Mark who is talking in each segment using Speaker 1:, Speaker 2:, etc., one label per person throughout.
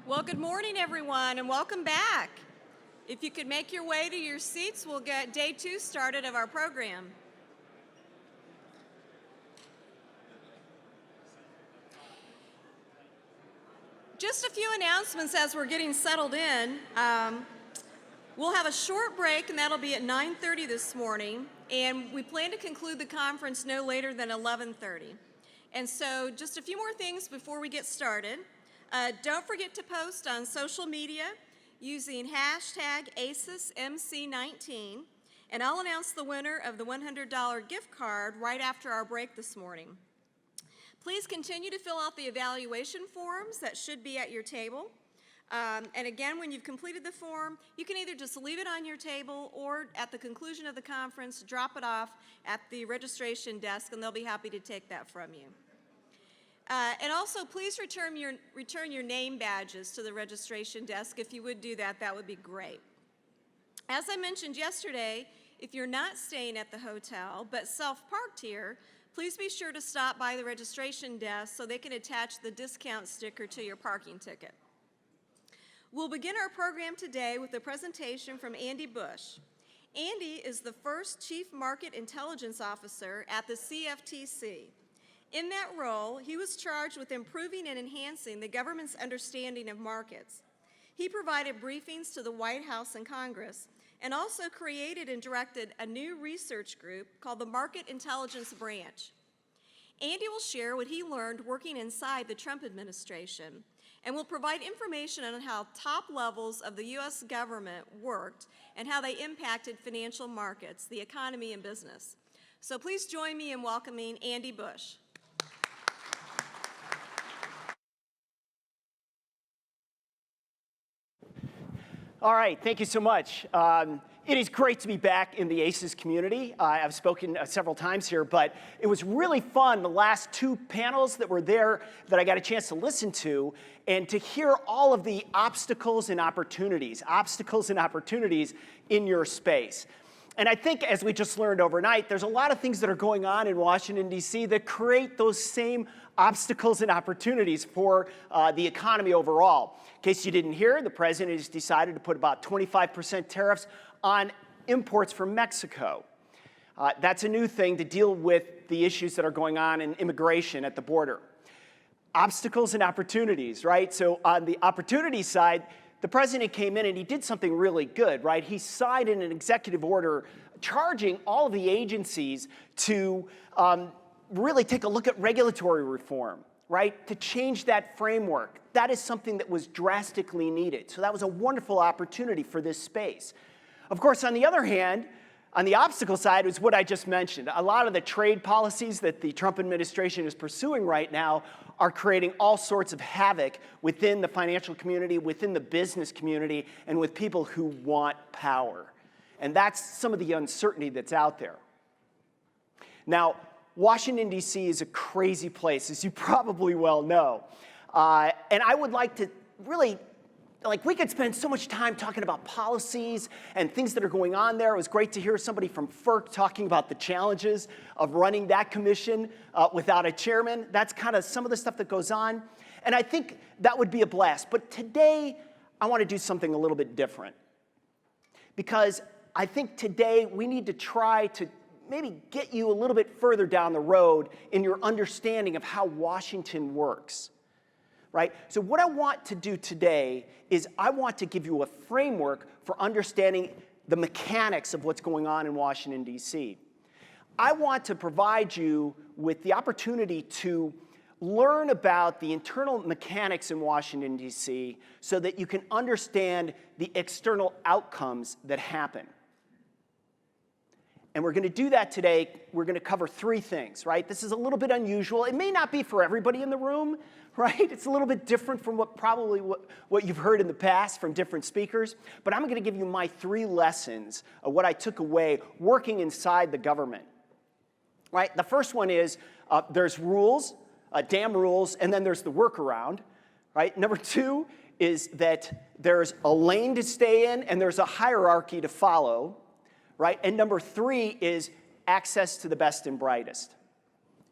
Speaker 1: Well, good morning, everyone, and welcome back. If you could make your way to your seats, we'll get day 2 started of our program. Just a few announcements as we're getting settled in. We'll have a short break, and that'll be at 9:30 this morning, and we plan to conclude the conference no later than 11:30. And so just a few more things before we get started. Don't forget to post on social media using hashtag ACESMC19, and I'll announce the winner of the $100 gift card right after our break this morning. Please continue to fill out the evaluation forms that should be at your table. And again, when you've completed the form, you can either just leave it on your table or at the conclusion of the conference, drop it off at the registration desk, and they'll be happy to take that from you. And also, please return your name badges to the registration desk. If you would do that, that would be great. As I mentioned yesterday, if you're not staying at the hotel but self-parked here, please be sure to stop by the registration desk so they can attach the discount sticker to your parking ticket. We'll begin our program today with a presentation from Andy Busch. Andy is the first Chief Market Intelligence Officer at the CFTC. In that role, he was charged with improving and enhancing the government's understanding of markets. He provided briefings to the White House and Congress, and also created and directed a new research group called the Market Intelligence Branch. Andy will share what he learned working inside the Trump administration, and will provide information on how top levels of the U.S. government worked and how they impacted financial markets, the economy, and business. So please join me in welcoming Andy Busch.
Speaker 2: All right, thank you so much. It is great to be back in the ACES community. I've spoken several times here, but it was really fun, the last 2 panels that were there that I got a chance to listen to, and to hear all of the obstacles and opportunities in your space. And I think, as we just learned overnight, there's a lot of things that are going on in Washington, D.C. that create those same obstacles and opportunities for the economy overall. In case you didn't hear, the president has decided to put about 25% tariffs on imports from Mexico. That's a new thing to deal with the issues that are going on in immigration at the border. Obstacles and opportunities, right? So on the opportunity side, the president came in and he did something really good, right? He signed in an executive order charging all of the agencies to really take a look at regulatory reform, right? To change that framework. That is something that was drastically needed. So that was a wonderful opportunity for this space. Of course, on the other hand, on the obstacle side is what I just mentioned. A lot of the trade policies that the Trump administration is pursuing right now are creating all sorts of havoc within the financial community, within the business community, and with people who want power. And that's some of the uncertainty that's out there. Now, Washington, D.C. is a crazy place, as you probably well know. And I would like to really, we could spend so much time talking about policies and things that are going on there. It was great to hear somebody from FERC talking about the challenges of running that commission without a chairman. That's kind of some of the stuff that goes on. And I think that would be a blast. But today, I want to do something a little bit different. Because I think today we need to try to maybe get you a little bit further down the road in your understanding of how Washington works. Right? So what I want to do today is I want to give you a framework for understanding the mechanics of what's going on in Washington, D.C. I want to provide you with the opportunity to learn about the internal mechanics in Washington, D.C. so that you can understand the external outcomes that happen. And we're going to do that today. We're going to cover 3 things, right? This is a little bit unusual. It may not be for everybody in the room, right? It's a little bit different from what you've heard in the past from different speakers. But I'm going to give you my 3 lessons of what I took away working inside the government, right? The first one is there's rules, damn rules, and then there's the workaround, right? Number 2 is that there's a lane to stay in and there's a hierarchy to follow. Right? And number 3 is access to the best and brightest.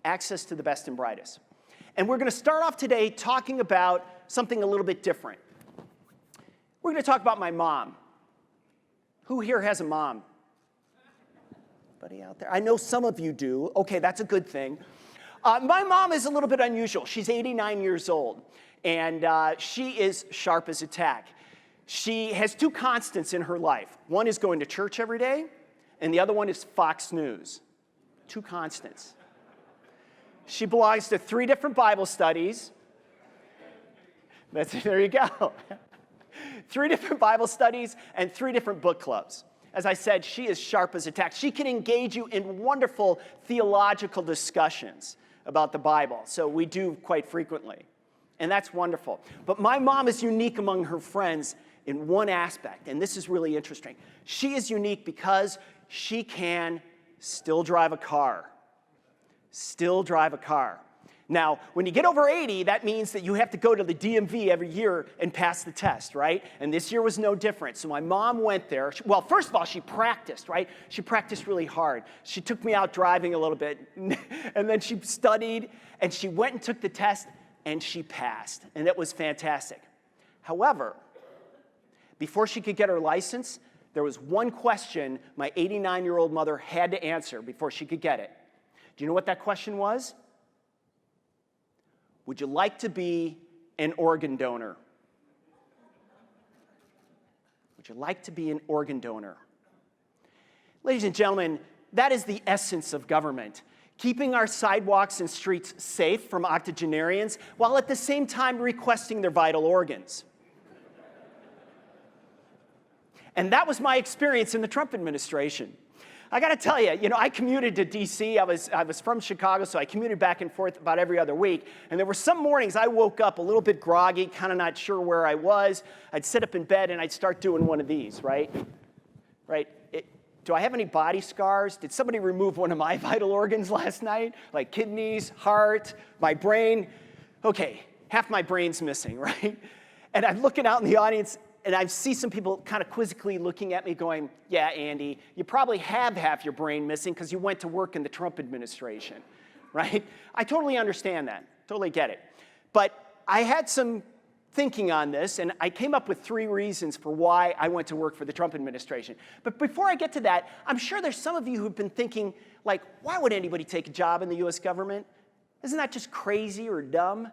Speaker 2: Access to the best and brightest. And we're going to start off today talking about something a little bit different. We're going to talk about my mom. Who here has a mom? Anybody out there? I know some of you do. Okay, that's a good thing. My mom is a little bit unusual. She's 89 years old, and she is sharp as a tack. She has two constants in her life. One is going to church every day, and the other one is Fox News. Two constants. She belongs to 3 different Bible studies. There you go. 3 different Bible studies and 3 different book clubs. As I said, she is sharp as a tack. She can engage you in wonderful theological discussions about the Bible. So we do quite frequently. And that's wonderful. But my mom is unique among her friends in one aspect, and this is really interesting. She is unique because she can still drive a car. Still drive a car. Now, when you get over 80, that means that you have to go to the DMV every year and pass the test, right? And this year was no different. So my mom went there. Well, first of all, she practiced, right? She practiced really hard. She took me out driving a little bit, and then she studied, and she went and took the test, and she passed. And it was fantastic. However, before she could get her license, there was one question my 89-year-old mother had to answer before she could get it. Do you know what that question was? Would you like to be an organ donor? Would you like to be an organ donor? Ladies and gentlemen, that is the essence of government. Keeping our sidewalks and streets safe from octogenarians while at the same time requesting their vital organs. And that was my experience in the Trump administration. I got to tell you, I commuted to D.C. I was from Chicago, so I commuted back and forth about every other week. And there were some mornings I woke up a little bit groggy, kind of not sure where I was. I'd sit up in bed and I'd start doing one of these, right? Do I have any body scars? Did somebody remove one of my vital organs last night? Like kidneys, heart, my brain? Okay, half my brain's missing, right? And I'm looking out in the audience, and I see some people kind of quizzically looking at me going, yeah, Andy, you probably have half your brain missing because you went to work in the Trump administration, right? I totally understand that, totally get it. But I had some thinking on this, and I came up with 3 reasons for why I went to work for the Trump administration. But before I get to that, I'm sure there's some of you who've been thinking, like, why would anybody take a job in the US government? Isn't that just crazy or dumb?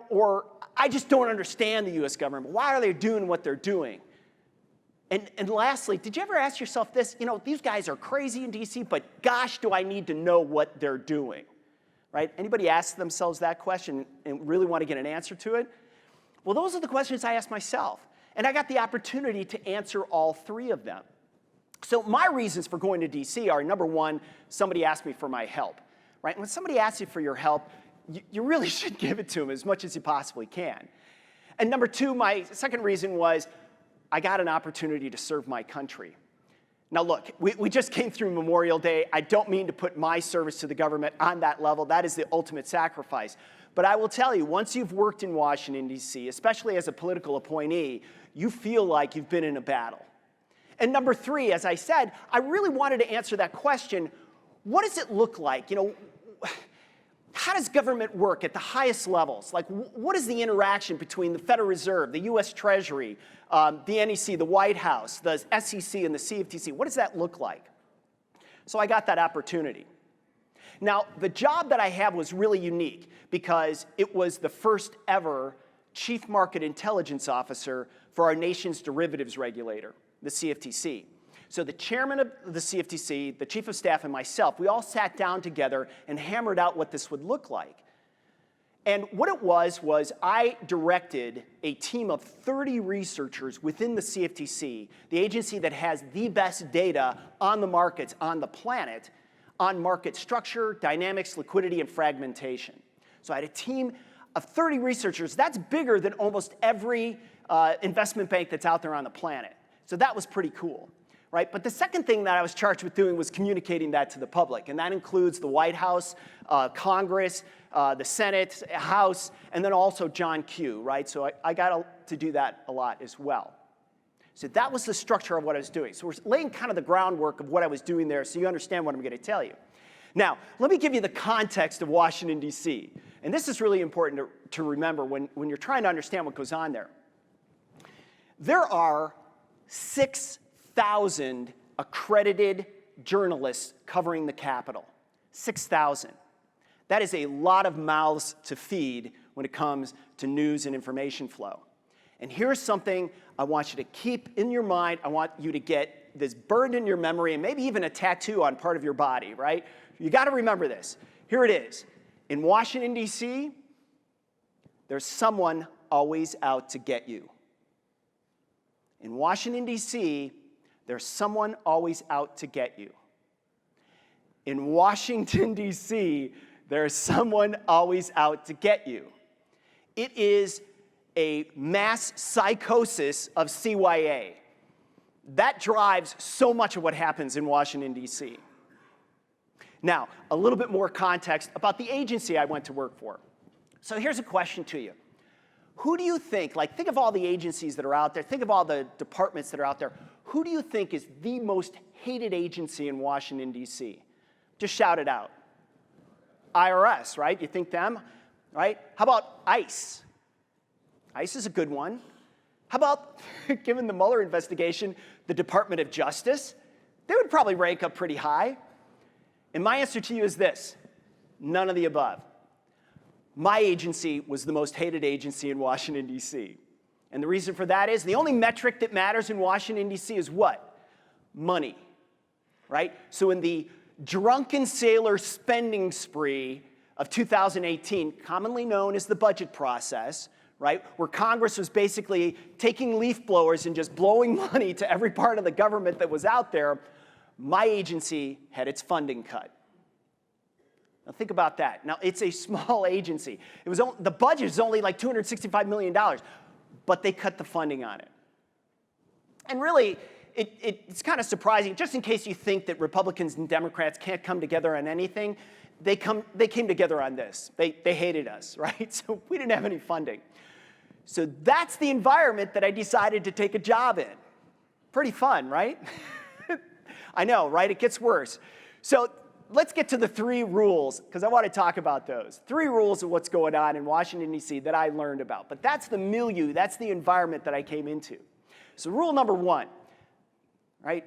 Speaker 2: Or I just don't understand the US government. Why are they doing what they're doing? And lastly, did you ever ask yourself this? These guys are crazy in DC, but gosh, do I need to know what they're doing, right? Anybody ask themselves that question and really want to get an answer to it? Well, those are the questions I asked myself. And I got the opportunity to answer all 3 of them. So my reasons for going to DC are, number 1, somebody asked me for my help, right? When somebody asks you for your help, you really should give it to them as much as you possibly can. And number 2, my second reason was I got an opportunity to serve my country. Now look, we just came through Memorial Day. I don't mean to put my service to the government on that level. That is the ultimate sacrifice. But I will tell you, once you've worked in Washington, D.C., especially as a political appointee, you feel like you've been in a battle. And number 3, as I said, I really wanted to answer that question, what does it look like? How does government work at the highest levels? Like, what is the interaction between the Federal Reserve, the U.S. Treasury, the NEC, the White House, the SEC, and the CFTC? What does that look like? So I got that opportunity. Now, the job that I have was really unique because it was the first ever Chief Market Intelligence Officer for our nation's derivatives regulator, the CFTC. So the chairman of the CFTC, the chief of staff, and myself, we all sat down together and hammered out what this would look like. And what it was I directed a team of 30 researchers within the CFTC, the agency that has the best data on the markets on the planet, on market structure, dynamics, liquidity, and fragmentation. So I had a team of 30 researchers. That's bigger than almost every investment bank that's out there on the planet. So that was pretty cool. Right? But the second thing that I was charged with doing was communicating that to the public, and that includes the White House, Congress, the Senate, House, and then also John Q, right? So I got to do that a lot as well. So that was the structure of what I was doing. So we're laying kind of the groundwork of what I was doing there so you understand what I'm going to tell you. Now, let me give you the context of Washington, D.C., and this is really important to remember when you're trying to understand what goes on there. There are 6,000 accredited journalists covering the Capitol. 6,000. That is a lot of mouths to feed when it comes to news and information flow. And here's something I want you to keep in your mind. I want you to get this burned in your memory and maybe even a tattoo on part of your body, right? You got to remember this. Here it is. In Washington, D.C., there's someone always out to get you. In Washington, D.C., there's someone always out to get you. In Washington, D.C., there's someone always out to get you. It is a mass psychosis of CYA. That drives so much of what happens in Washington, D.C. Now, a little bit more context about the agency I went to work for. So here's a question to you. Who do you think, like think of all the agencies that are out there, think of all the departments that are out there, who do you think is the most hated agency in Washington, D.C.? Just shout it out. IRS, right? You think them, right? How about ICE? ICE is a good one. How about, given the Mueller investigation, the Department of Justice? They would probably rank up pretty high. And my answer to you is this: none of the above. My agency was the most hated agency in Washington, D.C. And the reason for that is the only metric that matters in Washington, D.C. is what? Money, right? So in the drunken sailor spending spree of 2018, commonly known as the budget process, right, where Congress was basically taking leaf blowers and just blowing money to every part of the government that was out there, my agency had its funding cut. Now think about that. Now it's a small agency. The budget is only like $265 million, but they cut the funding on it. And really, it's kind of surprising, just in case you think that Republicans and Democrats can't come together on anything, they came together on this. They hated us, right? So we didn't have any funding. So that's the environment that I decided to take a job in. Pretty fun, right? I know, right? It gets worse. So let's get to the 3 rules, because I want to talk about those. 3 rules of what's going on in Washington, D.C. that I learned about. But that's the milieu, that's the environment that I came into. So rule number 1, right?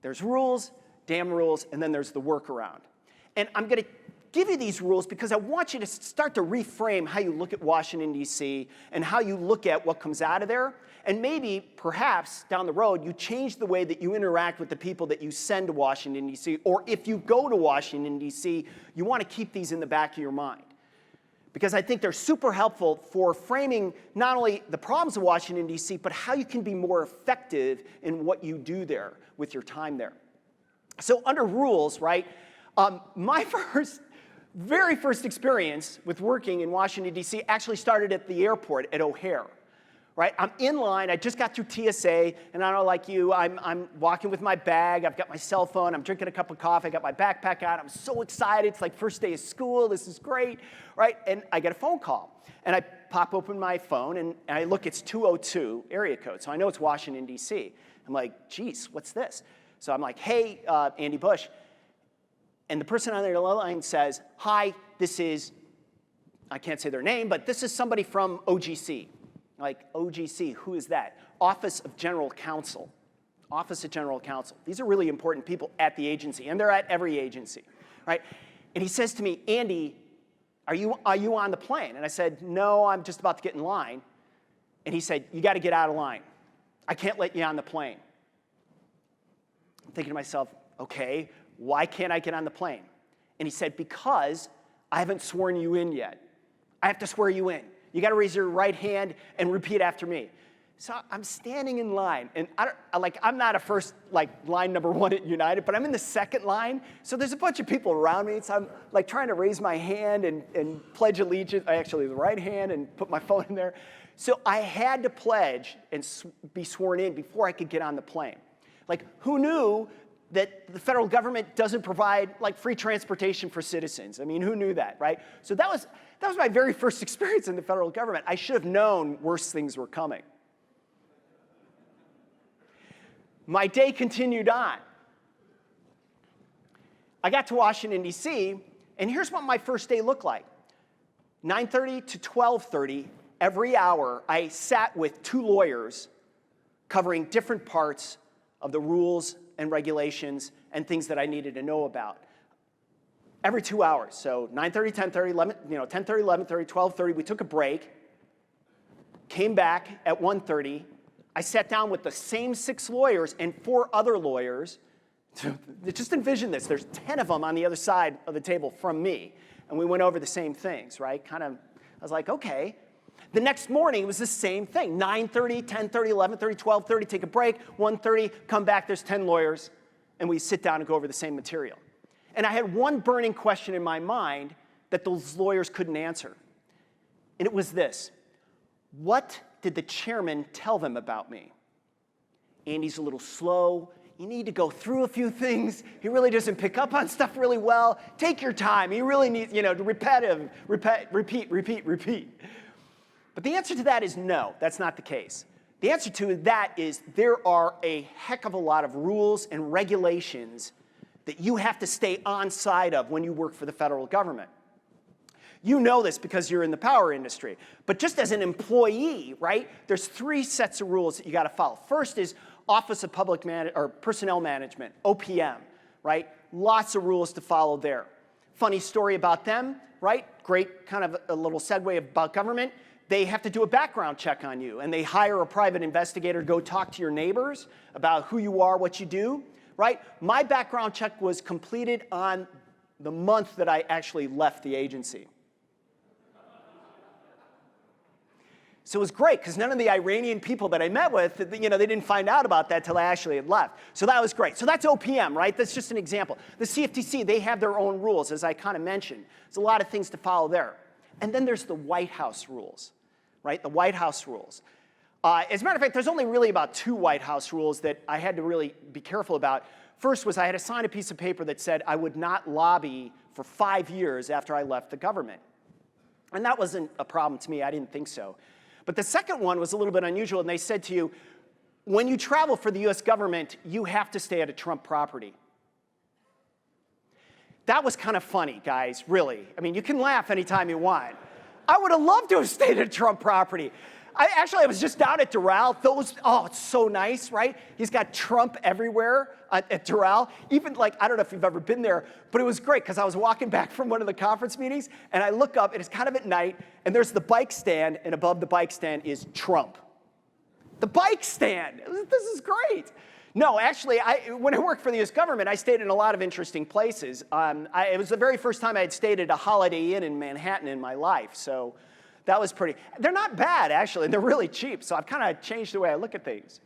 Speaker 2: There's rules, damn rules, and then there's the workaround. And I'm going to give you these rules because I want you to start to reframe how you look at Washington, D.C., and how you look at what comes out of there. And maybe, perhaps, down the road, you change the way that you interact with the people that you send to Washington, D.C., or if you go to Washington, D.C., you want to keep these in the back of your mind. Because I think they're super helpful for framing not only the problems of Washington, D.C., but how you can be more effective in what you do there with your time there. So under rules, right, my very first experience with working in Washington, D.C. actually started at the airport at O'Hare. Right? I'm in line, I just got through TSA, and I don't know, like you, I'm walking with my bag, I've got my cell phone, I'm drinking a cup of coffee, I got my backpack out, I'm so excited, it's like first day of school, this is great, right? And I get a phone call, and I pop open my phone, and I look, it's 202 area code, so I know it's Washington, D.C. I'm like, geez, what's this? So I'm like, hey, Andy Busch, and the person on the line says, hi, this is, I can't say their name, but this is somebody from OGC. Like, OGC, who is that? Office of General Counsel. Office of General Counsel. These are really important people at the agency, and they're at every agency, right? And he says to me, Andy, are you on the plane? And I said, no, I'm just about to get in line. And he said, you got to get out of line. I can't let you on the plane. I'm thinking to myself, okay, why can't I get on the plane? And he said, because I haven't sworn you in yet. I have to swear you in. You got to raise your right hand and repeat after me. So I'm standing in line, and I'm not a first, line number 1 at United, but I'm in the second line. So there's a bunch of people around me, so I'm trying to raise my hand and pledge allegiance. Actually, the right hand and put my phone in there. So I had to pledge and be sworn in before I could get on the plane. Who knew that the federal government doesn't provide free transportation for citizens? I mean, who knew that, right? So that was my very first experience in the federal government. I should have known worse things were coming. My day continued on. I got to Washington, D.C., and here's what my first day looked like. 9:30 to 12:30, every hour, I sat with 2 lawyers covering different parts of the rules and regulations and things that I needed to know about. Every 2 hours, so 9:30, 10:30, 11, 10:30, 11:30, 12:30, we took a break, came back at 1:30. I sat down with the same 6 lawyers and 4 other lawyers. Just envision this. There's 10 of them on the other side of the table from me, and we went over the same things, right? I was like, okay. The next morning, it was the same thing. 9:30, 10:30, 11:30, 12:30, take a break, 1:30, come back, there's 10 lawyers, and we sit down and go over the same material. And I had one burning question in my mind that those lawyers couldn't answer. And it was this: what did the chairman tell them about me? Andy's a little slow. You need to go through a few things. He really doesn't pick up on stuff really well. Take your time. He really needs, repeat. But the answer to that is no, that's not the case. The answer to that is there are a heck of a lot of rules and regulations that you have to stay on side of when you work for the federal government. You know this because you're in the power industry. But just as an employee, right, there's 3 sets of rules that you got to follow. First is Office of Personnel Management, OPM, right? Lots of rules to follow there. Funny story about them, right? Great kind of a little segue about government. They have to do a background check on you, and they hire a private investigator to go talk to your neighbors about who you are, what you do, right? My background check was completed on the month that I actually left the agency. So it was great, because none of the Iranian people that I met with, they didn't find out about that till I actually had left. So that was great. So that's OPM, right? That's just an example. The CFTC, they have their own rules, as I kind of mentioned. There's a lot of things to follow there. And then there's the White House rules, right? The White House rules. As a matter of fact, there's only really about 2 White House rules that I had to really be careful about. First was I had to sign a piece of paper that said I would not lobby for 5 years after I left the government. And that wasn't a problem to me. I didn't think so. But the second one was a little bit unusual, and they said to you, when you travel for the US government, you have to stay at a Trump property. That was kind of funny, guys, really. I mean, you can laugh anytime you want. I would have loved to have stayed at a Trump property. I was just down at Doral. It's so nice, right? He's got Trump everywhere at Doral. Even I don't know if you've ever been there, but it was great because I was walking back from one of the conference meetings, and I look up, and it's kind of at night, and there's the bike stand, and above the bike stand is Trump. The bike stand. This is great. No, actually, when I worked for the US government, I stayed in a lot of interesting places. It was the very first time I had stayed at a Holiday Inn in Manhattan in my life, so that was pretty. They're not bad, actually. They're really cheap, so I've kind of changed the way I look at things,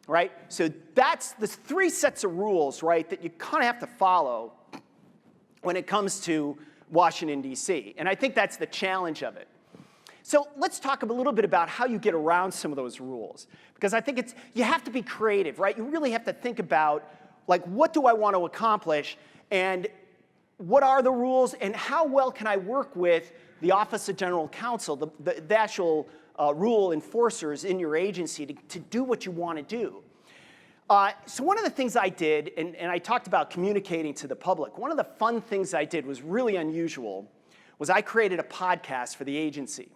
Speaker 2: right? So that's the 3 sets of rules, right, that you kind of have to follow when it comes to Washington, D.C., and I think that's the challenge of it. So let's talk a little bit about how you get around some of those rules, because I think you have to be creative, right? You really have to think about, what do I want to accomplish, and what are the rules, and how well can I work with the Office of General Counsel, the actual rule enforcers in your agency to do what you want to do. So one of the things I did, and I talked about communicating to the public, one of the fun things I did was really unusual, was I created a podcast for the agency.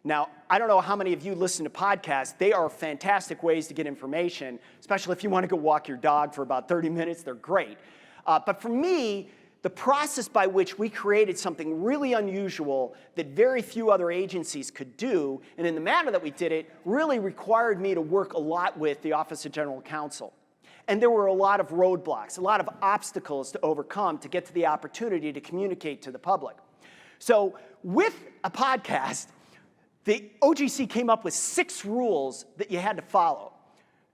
Speaker 2: Now, I don't know how many of you listen to podcasts. They are fantastic ways to get information, especially if you want to go walk your dog for about 30 minutes. They're great. But for me, the process by which we created something really unusual that very few other agencies could do, and in the manner that we did it, really required me to work a lot with the Office of General Counsel. And there were a lot of roadblocks, a lot of obstacles to overcome to get to the opportunity to communicate to the public. So with a podcast, the OGC came up with 6 rules that you had to follow.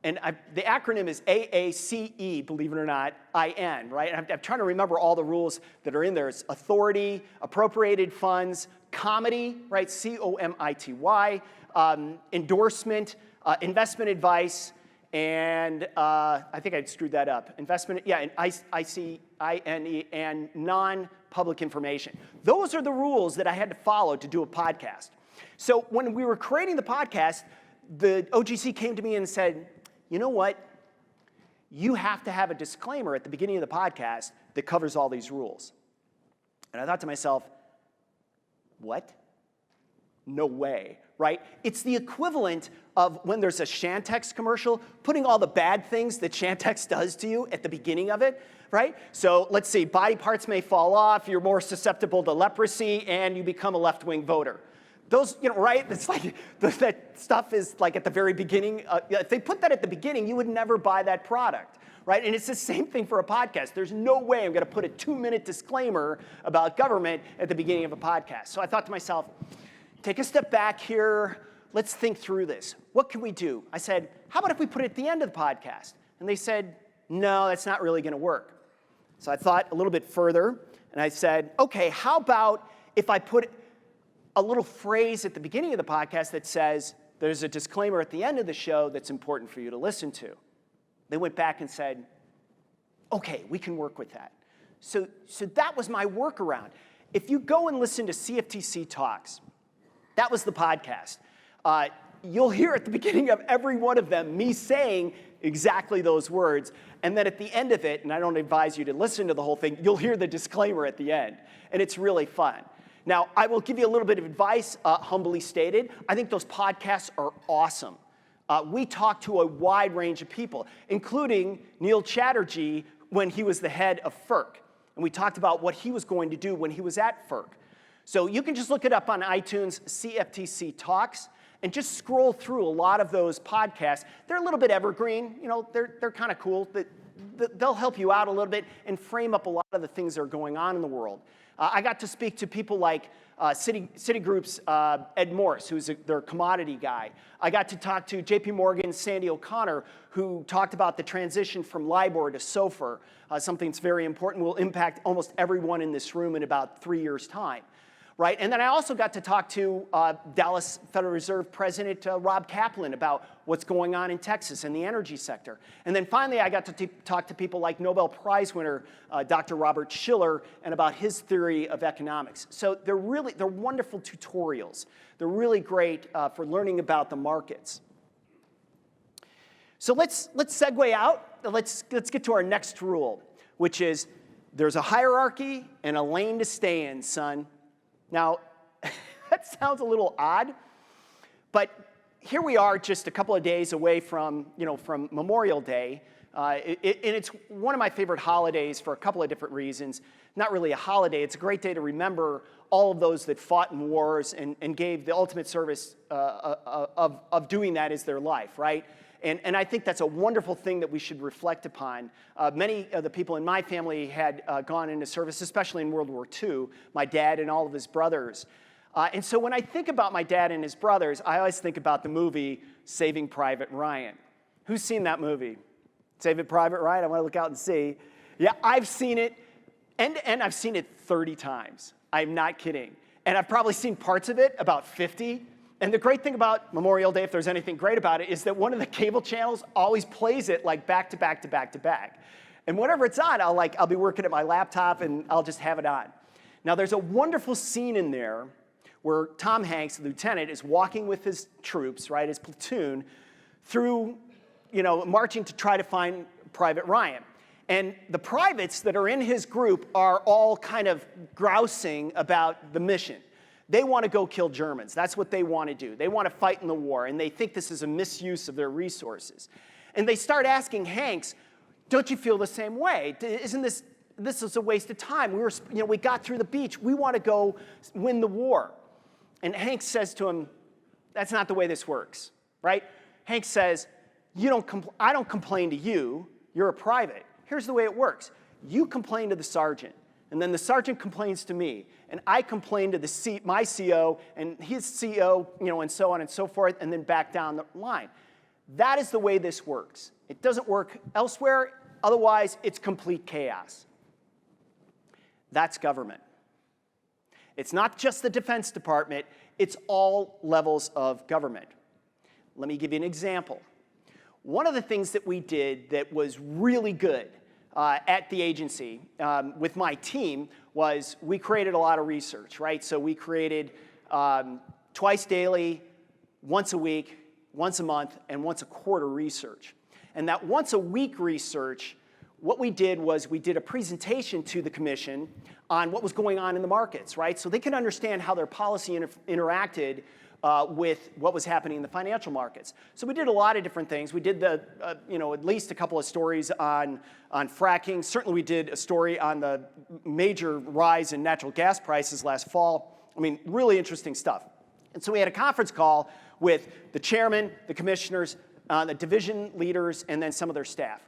Speaker 2: And the acronym is AACE, believe it or not, IN, right? And I'm trying to remember all the rules that are in there. It's authority, appropriated funds, comity, right? COMITY, endorsement, investment advice, and I think I screwed that up. Investment, yeah, and ICINE, and non-public information. Those are the rules that I had to follow to do a podcast. So when we were creating the podcast, the OGC came to me and said, you know what? You have to have a disclaimer at the beginning of the podcast that covers all these rules. And I thought to myself, what? No way, right? It's the equivalent of when there's a Shantex commercial, putting all the bad things that Shantex does to you at the beginning of it, right? So let's see, body parts may fall off, you're more susceptible to leprosy, and you become a left-wing voter. Those, right? It's like, that stuff is like at the very beginning. If they put that at the beginning, you would never buy that product, right? And it's the same thing for a podcast. There's no way I'm gonna put a 2-minute disclaimer about government at the beginning of a podcast. So I thought to myself, take a step back here, let's think through this. What can we do? I said, how about if we put it at the end of the podcast? And they said, no, that's not really gonna work. So I thought a little bit further, and I said, okay, how about if I put a little phrase at the beginning of the podcast that says, there's a disclaimer at the end of the show that's important for you to listen to. They went back and said, okay, we can work with that. So that was my workaround. If you go and listen to CFTC Talks, that was the podcast. You'll hear at the beginning of every one of them me saying exactly those words, and then at the end of it, and I don't advise you to listen to the whole thing, you'll hear the disclaimer at the end, and it's really fun. Now, I will give you a little bit of advice, humbly stated. I think those podcasts are awesome. We talked to a wide range of people, including Neil Chatterjee when he was the head of FERC. And we talked about what he was going to do when he was at FERC. So you can just look it up on iTunes, CFTC Talks, and just scroll through a lot of those podcasts. They're a little bit evergreen. They're kind of cool. They'll help you out a little bit and frame up a lot of the things that are going on in the world. I got to speak to people like Citigroup's Ed Morris, who's their commodity guy. I got to talk to JP Morgan's Sandy O'Connor, who talked about the transition from LIBOR to SOFR, something that's very important, will impact almost everyone in this room in about 3 years' time. Right? And then I also got to talk to Dallas Federal Reserve President Rob Kaplan about what's going on in Texas and the energy sector. And then finally, I got to talk to people like Nobel Prize winner Dr. Robert Shiller and about his theory of economics. So they're wonderful tutorials. They're really great for learning about the markets. So let's segue out. Let's get to our next rule, which is there's a hierarchy and a lane to stay in, son. Now, that sounds a little odd, but here we are just a couple of days away from Memorial Day, and it's one of my favorite holidays for a couple of different reasons. Not really a holiday, it's a great day to remember all of those that fought in wars and gave the ultimate service of doing that as their life, right? And I think that's a wonderful thing that we should reflect upon. Many of the people in my family had gone into service, especially in World War II, my dad and all of his brothers. And so when I think about my dad and his brothers, I always think about the movie Saving Private Ryan. Who's seen that movie? Saving Private Ryan? I want to look out and see. Yeah, I've seen it, and I've seen it 30 times. I'm not kidding. And I've probably seen parts of it about 50. And the great thing about Memorial Day, if there's anything great about it, is that one of the cable channels always plays it like back to back to back to back. And whenever it's on, I'll be working at my laptop and I'll just have it on. Now there's a wonderful scene in there where Tom Hanks, the lieutenant, is walking with his troops, right, his platoon, through, marching to try to find Private Ryan. And the privates that are in his group are all kind of grousing about the mission. They want to go kill Germans. That's what they want to do. They want to fight in the war, and they think this is a misuse of their resources. And they start asking Hanks, don't you feel the same way? Isn't this is a waste of time? We got through the beach. We want to go win the war. And Hanks says to him, that's not the way this works, right? Hanks says, I don't complain to you. You're a private. Here's the way it works. You complain to the sergeant. And then the sergeant complains to me, and I complain to my CO and his CO, and so on and so forth, and then back down the line. That is the way this works. It doesn't work elsewhere. Otherwise, it's complete chaos. That's government. It's not just the Defense Department. It's all levels of government. Let me give you an example. One of the things that we did that was really good at the agency with my team was we created a lot of research, right? So we created twice daily, once a week, once a month, and once a quarter research. And that once a week research, what we did was we did a presentation to the commission on what was going on in the markets, right? So they could understand how their policy interacted with what was happening in the financial markets. So we did a lot of different things. We did at least a couple of stories on fracking. Certainly we did a story on the major rise in natural gas prices last fall. I mean, really interesting stuff. And so we had a conference call with the chairman, the commissioners, the division leaders, and then some of their staff.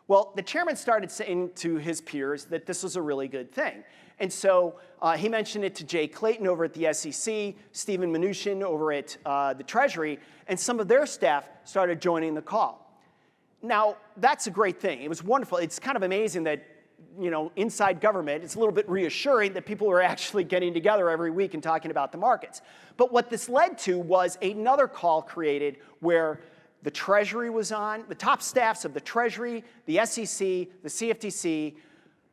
Speaker 2: Well, the chairman started saying to his peers that this was a really good thing. And so he mentioned it to Jay Clayton over at the SEC, Stephen Mnuchin over at the Treasury, and some of their staff started joining the call. Now, that's a great thing. It was wonderful. It's kind of amazing that, inside government, it's a little bit reassuring that people are actually getting together every week and talking about the markets. But what this led to was another call created where the Treasury was on, the top staffs of the Treasury, the SEC, the CFTC,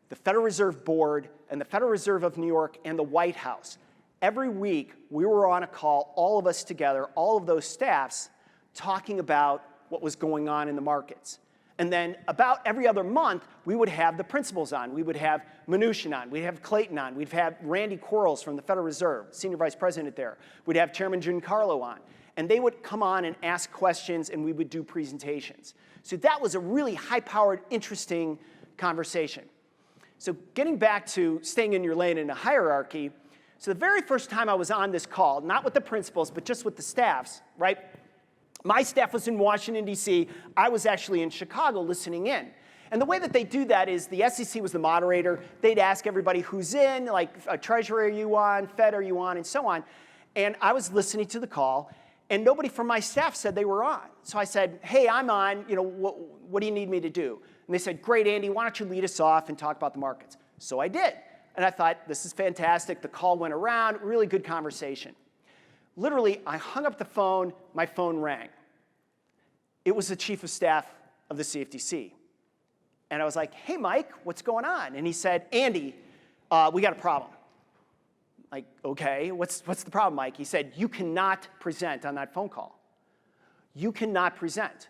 Speaker 2: the Federal Reserve Board, and the Federal Reserve of New York, and the White House. Every week, we were on a call, all of us together, all of those staffs, talking about what was going on in the markets. And then about every other month, we would have the principals on. We would have Mnuchin on. We'd have Clayton on. We'd have Randy Quarles from the Federal Reserve, Senior Vice President there. We'd have Chairman Giancarlo on. And they would come on and ask questions, and we would do presentations. So that was a really high-powered, interesting conversation. So getting back to staying in your lane in a hierarchy, so the very first time I was on this call, not with the principals, but just with the staffs, right? My staff was in Washington, D.C. I was actually in Chicago listening in. And the way that they do that is the SEC was the moderator. They'd ask everybody who's in, like, Treasury are you on, Fed are you on, and so on. And I was listening to the call, and nobody from my staff said they were on. So I said, hey, I'm on, what do you need me to do? And they said, great, Andy, why don't you lead us off and talk about the markets? So I did. And I thought, this is fantastic. The call went around, really good conversation. Literally, I hung up the phone, my phone rang. It was the chief of staff of the CFTC. And I was like, hey, Mike, what's going on? And he said, Andy, we got a problem. Like, okay, what's the problem, Mike? He said, you cannot present on that phone call. You cannot present.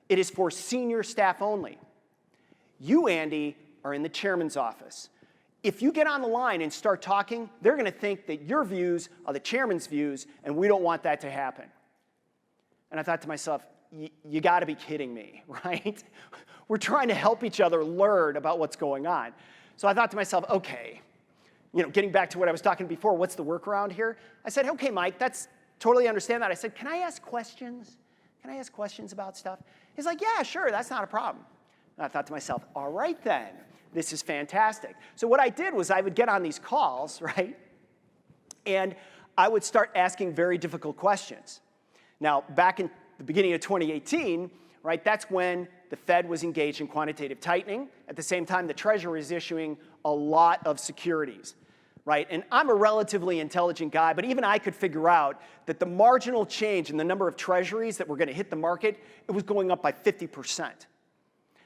Speaker 2: It is for senior staff only. You, Andy, are in the chairman's office. If you get on the line and start talking, they're going to think that your views are the chairman's views, and we don't want that to happen. And I thought to myself, you got to be kidding me, right? We're trying to help each other learn about what's going on. So I thought to myself, okay, getting back to what I was talking before, what's the workaround here? I said, okay, Mike, that's totally understand that. I said, can I ask questions? Can I ask questions about stuff? He's like, yeah, sure, that's not a problem. And I thought to myself, all right then, this is fantastic. So what I did was I would get on these calls, right? And I would start asking very difficult questions. Now, back in the beginning of 2018, right, that's when the Fed was engaged in quantitative tightening. At the same time, the Treasury is issuing a lot of securities, right? And I'm a relatively intelligent guy, but even I could figure out that the marginal change in the number of treasuries that were going to hit the market, it was going up by 50%.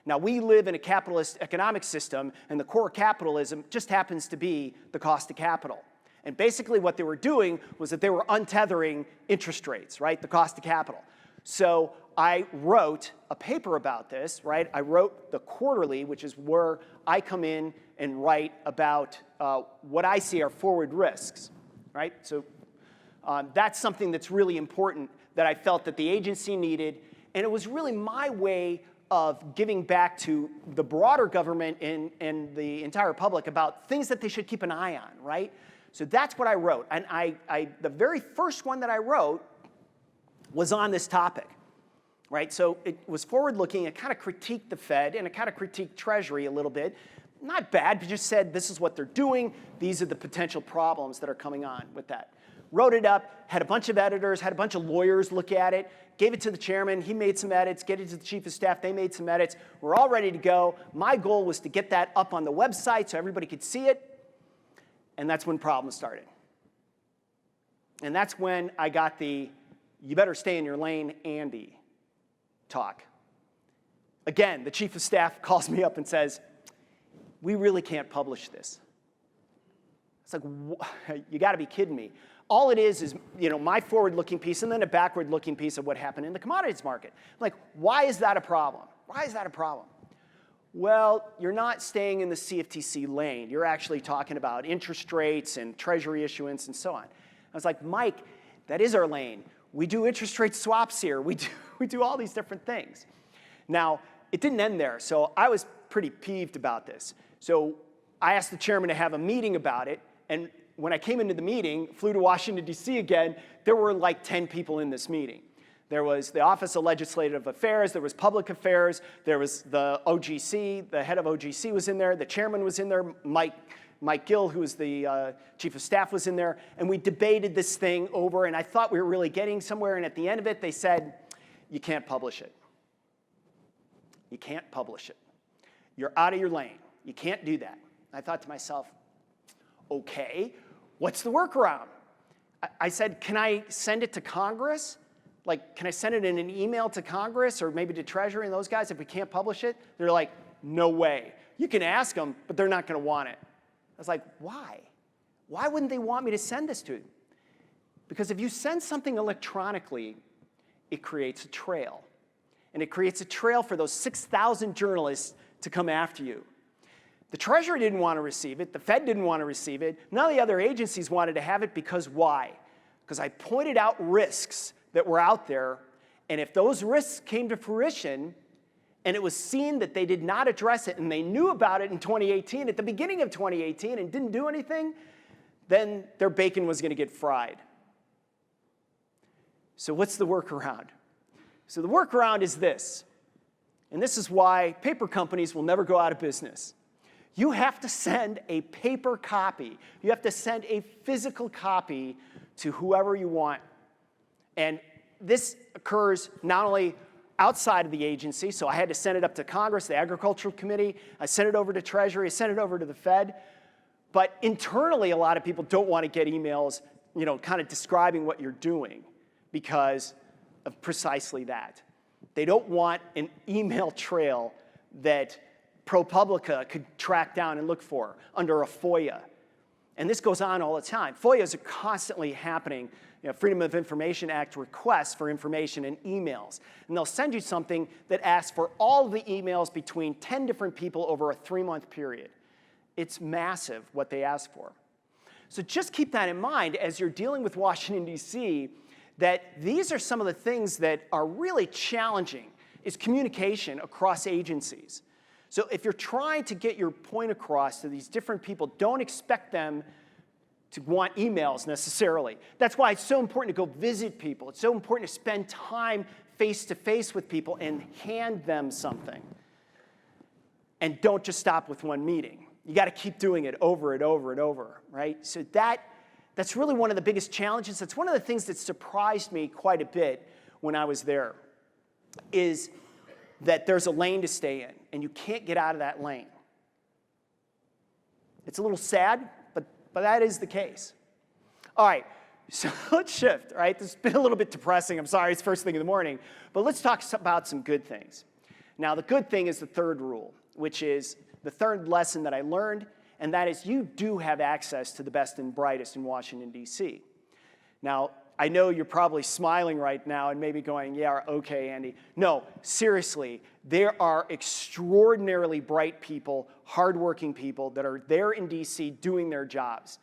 Speaker 2: Now, we live in a capitalist economic system, and the core capitalism just happens to be the cost of capital. And basically what they were doing was that they were untethering interest rates, right, the cost of capital. So I wrote a paper about this, right? I wrote the quarterly, which is where I come in and write about what I see are forward risks, right? So that's something that's really important that I felt that the agency needed, and it was really my way of giving back to the broader government and the entire public about things that they should keep an eye on, right? So that's what I wrote. And the very first one that I wrote was on this topic, right? So it was forward-looking. It kind of critiqued the Fed, and it kind of critiqued Treasury a little bit. Not bad, but just said this is what they're doing. These are the potential problems that are coming on with that. Wrote it up, had a bunch of editors, had a bunch of lawyers look at it, gave it to the chairman. He made some edits, gave it to the chief of staff. They made some edits. We're all ready to go. My goal was to get that up on the website so everybody could see it. And that's when problems started. And that's when I got the, you better stay in your lane, Andy, talk. Again, the chief of staff calls me up and says, we really can't publish this. It's like, you got to be kidding me. All it is my forward-looking piece and then a backward-looking piece of what happened in the commodities market. Like, why is that a problem? Why is that a problem? well, you're not staying in the CFTC lane. You're actually talking about interest rates and treasury issuance and so on. I was like, Mike, that is our lane. We do interest rate swaps here. We do all these different things. Now, it didn't end there, so I was pretty peeved about this. So I asked the chairman to have a meeting about it, and when I came into the meeting, flew to Washington, D.C. again, there were like 10 people in this meeting. There was the Office of Legislative Affairs, there was Public Affairs, there was the OGC, the head of OGC was in there, the chairman was in there, Mike Gill, who was the chief of staff, was in there, and we debated this thing over, and I thought we were really getting somewhere, and at the end of it, they said, you can't publish it. You can't publish it. You're out of your lane. You can't do that. I thought to myself, okay, what's the workaround? I said, can I send it to Congress? Like, can I send it in an email to Congress or maybe to Treasury and those guys if we can't publish it? They're like, no way. You can ask them, but they're not going to want it. I was like, why? Why wouldn't they want me to send this to them? Because if you send something electronically, it creates a trail. And it creates a trail for those 6,000 journalists to come after you. The Treasury didn't want to receive it. The Fed didn't want to receive it. None of the other agencies wanted to have it because why? Because I pointed out risks that were out there, and if those risks came to fruition, and it was seen that they did not address it, and they knew about it in 2018, at the beginning of 2018, and didn't do anything, then their bacon was going to get fried. So what's the workaround? So the workaround is this, and this is why paper companies will never go out of business. You have to send a paper copy. You have to send a physical copy to whoever you want. And this occurs not only outside of the agency, so I had to send it up to Congress, the Agricultural Committee, I sent it over to Treasury, I sent it over to the Fed, but internally a lot of people don't want to get emails, kind of describing what you're doing because of precisely that. They don't want an email trail that ProPublica could track down and look for under a FOIA. And this goes on all the time. FOIAs are constantly happening, Freedom of Information Act requests for information in emails. And they'll send you something that asks for all the emails between 10 different people over a 3-month period. It's massive what they ask for. So just keep that in mind as you're dealing with Washington, D.C., that these are some of the things that are really challenging, is communication across agencies. So if you're trying to get your point across to these different people, don't expect them to want emails necessarily. That's why it's so important to go visit people. It's so important to spend time face-to-face with people and hand them something. And don't just stop with one meeting. You got to keep doing it over and over and over, right? So that's really one of the biggest challenges. That's one of the things that surprised me quite a bit when I was there, is that there's a lane to stay in, and you can't get out of that lane. It's a little sad, but that is the case. All right, so let's shift, all right? This has been a little bit depressing. I'm sorry, it's first thing in the morning. But let's talk about some good things. Now, the good thing is the third rule, which is the third lesson that I learned, and that is you do have access to the best and brightest in Washington, D.C. Now, I know you're probably smiling right now and maybe going, yeah, okay, Andy. No, seriously, there are extraordinarily bright people, hardworking people that are there in D.C. doing their jobs.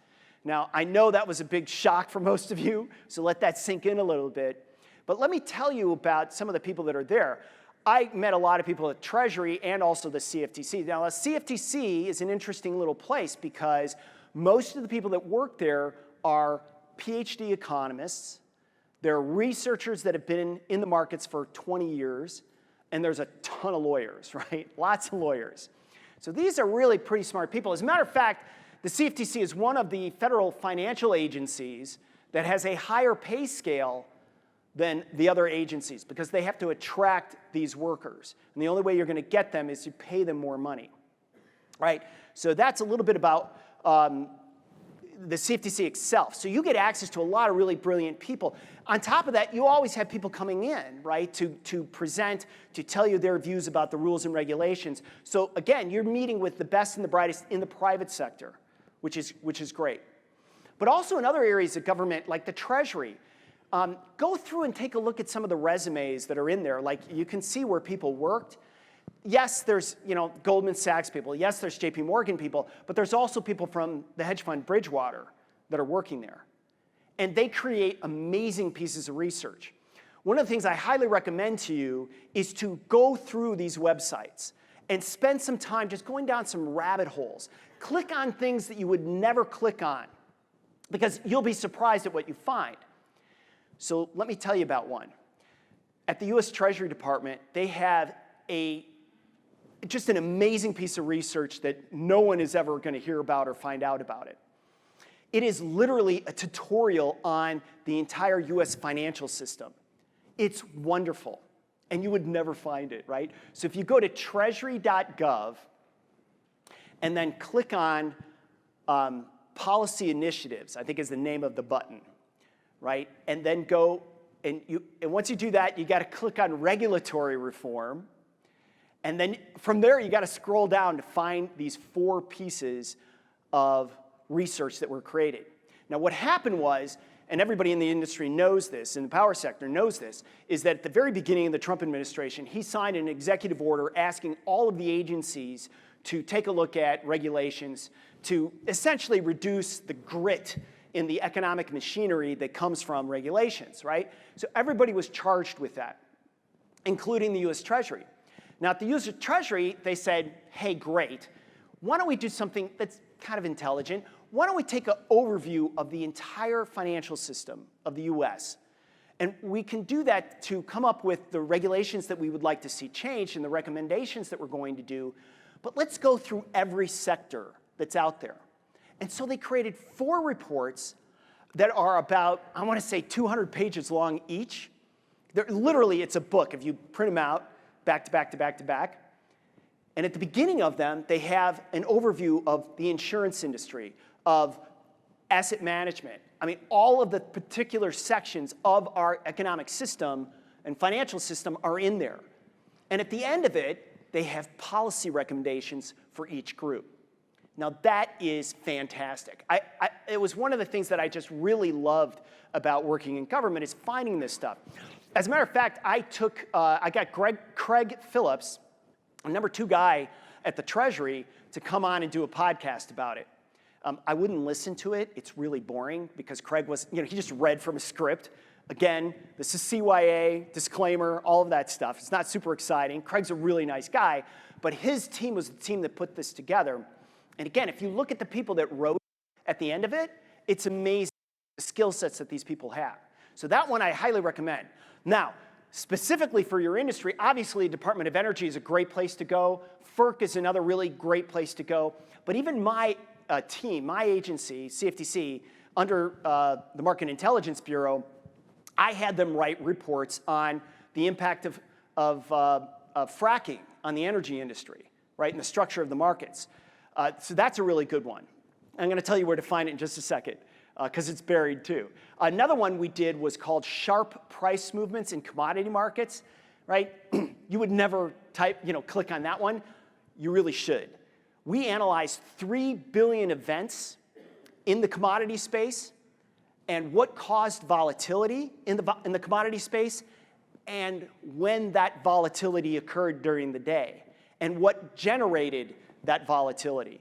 Speaker 2: Now, I know that was a big shock for most of you, so let that sink in a little bit. But let me tell you about some of the people that are there. I met a lot of people at Treasury and also the CFTC. Now, the CFTC is an interesting little place because most of the people that work there are PhD economists. They're researchers that have been in the markets for 20 years, and there's a ton of lawyers, right? Lots of lawyers. So these are really pretty smart people. As a matter of fact, the CFTC is one of the federal financial agencies that has a higher pay scale than the other agencies because they have to attract these workers. And the only way you're going to get them is to pay them more money, right? So that's a little bit about the CFTC itself. So you get access to a lot of really brilliant people. On top of that, you always have people coming in, right, to present, to tell you their views about the rules and regulations. So again, you're meeting with the best and the brightest in the private sector, which is great. But also in other areas of government, like the Treasury, go through and take a look at some of the resumes that are in there. Like you can see where people worked. yes, there's Goldman Sachs people. Yes, there's JP Morgan people. But there's also people from the hedge fund Bridgewater that are working there. And they create amazing pieces of research. One of the things I highly recommend to you is to go through these websites and spend some time just going down some rabbit holes. Click on things that you would never click on, because you'll be surprised at what you find. So let me tell you about one. At the US Treasury Department, they have just an amazing piece of research that no one is ever going to hear about or find out about it. It is literally a tutorial on the entire US financial system. It's wonderful, and you would never find it, right? So if you go to treasury.gov and then click on policy initiatives, I think is the name of the button, right? And then go, and once you do that, you got to click on regulatory reform. And then from there, you got to scroll down to find these 4 pieces of research that were created. Now, what happened was, and everybody in the industry knows this, in the power sector knows this, is that at the very beginning of the Trump administration, he signed an executive order asking all of the agencies to take a look at regulations to essentially reduce the grit in the economic machinery that comes from regulations, right? So everybody was charged with that, including the US Treasury. Now, at the US Treasury, they said, hey, great. Why don't we do something that's kind of intelligent? Why don't we take an overview of the entire financial system of the US? And we can do that to come up with the regulations that we would like to see changed and the recommendations that we're going to do. But let's go through every sector that's out there. And so they created 4 reports that are about, I want to say, 200 pages long each. Literally, it's a book. If you print them out, back to back to back to back. And at the beginning of them, they have an overview of the insurance industry, of asset management. I mean, all of the particular sections of our economic system and financial system are in there. And at the end of it, they have policy recommendations for each group. Now, that is fantastic. It was one of the things that I just really loved about working in government, is finding this stuff. As a matter of fact, I got Craig Phillips, a number 2 guy at the Treasury, to come on and do a podcast about it. I wouldn't listen to it. It's really boring because Craig was, he just read from a script. Again, this is CYA, disclaimer, all of that stuff. It's not super exciting. Craig's a really nice guy, but his team was the team that put this together. And again, if you look at the people that wrote at the end of it, it's amazing the skill sets that these people have. So that one I highly recommend. Now, specifically for your industry, obviously Department of Energy is a great place to go. FERC is another really great place to go. But even my team, my agency, CFTC, under the Market Intelligence Bureau, I had them write reports on the impact of fracking on the energy industry, right, and the structure of the markets. So that's a really good one. I'm going to tell you where to find it in just a second, because it's buried too. Another one we did was called Sharp Price Movements in Commodity Markets, right? You would never click on that one. You really should. We analyzed 3 billion events in the commodity space and what caused volatility in the commodity space and when that volatility occurred during the day and what generated that volatility.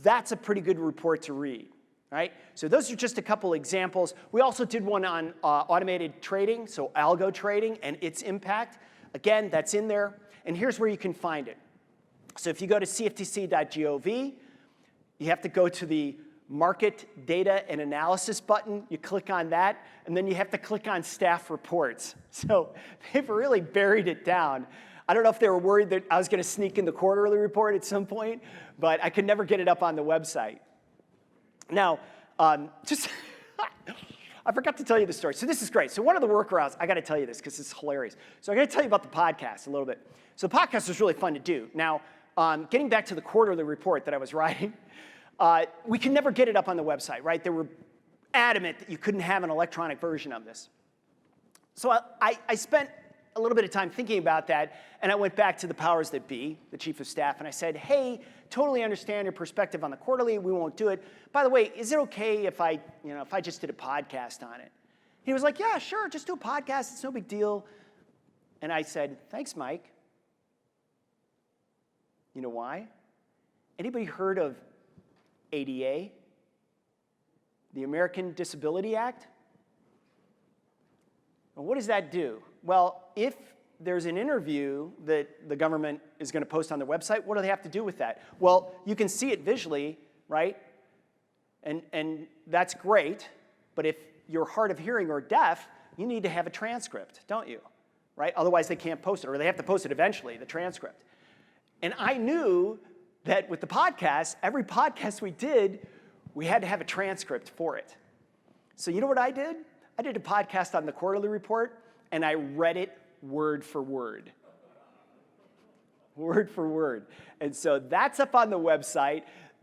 Speaker 2: That's a pretty good report to read, right? So those are just a couple examples. We also did one on automated trading, so algo trading and its impact. Again, that's in there. And here's where you can find it. So if you go to cftc.gov, you have to go to the Market Data and Analysis button. You click on that, and then you have to click on Staff Reports. So they've really buried it down. I don't know if they were worried that I was going to sneak in the quarterly report at some point, but I could never get it up on the website. Now, I forgot to tell you the story. So this is great. So one of the workarounds, I got to tell you this because it's hilarious. So I got to tell you about the podcast a little bit. So the podcast was really fun to do. Now, getting back to the quarterly report that I was writing, we can never get it up on the website, right? They were adamant that you couldn't have an electronic version of this. So I spent a little bit of time thinking about that, and I went back to the powers that be, the chief of staff, and I said, hey, totally understand your perspective on the quarterly. We won't do it. By the way, is it okay if I just did a podcast on it? He was like, yeah, sure, just do a podcast. It's no big deal. And I said, thanks, Mike. You know why? Anybody heard of ADA? The American Disability Act? Well, what does that do? Well, if there's an interview that the government is going to post on their website, what do they have to do with that? Well, you can see it visually, right? And that's great, but if you're hard of hearing or deaf, you need to have a transcript, don't you? Right? Otherwise, they can't post it, or they have to post it eventually, the transcript. And I knew that with the podcast, every podcast we did, we had to have a transcript for it. So you know what I did? I did a podcast on the quarterly report, and I read it word for word. Word for word. And so that's up on the website.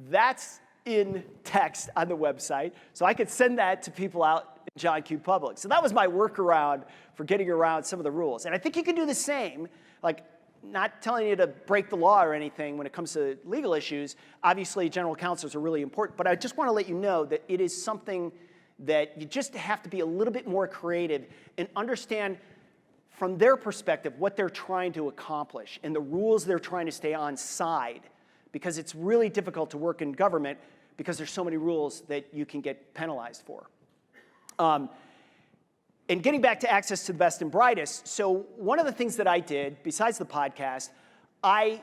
Speaker 2: That's in text on the website. So I could send that to people out in John Q. Public. So that was my workaround for getting around some of the rules. And I think you can do the same, like not telling you to break the law or anything when it comes to legal issues. Obviously, general counsels are really important, but I just want to let you know that it is something that you just have to be a little bit more creative and understand from their perspective what they're trying to accomplish and the rules they're trying to stay on side, because it's really difficult to work in government because there's so many rules that you can get penalized for. And getting back to access to the best and brightest, so one of the things that I did, besides the podcast, I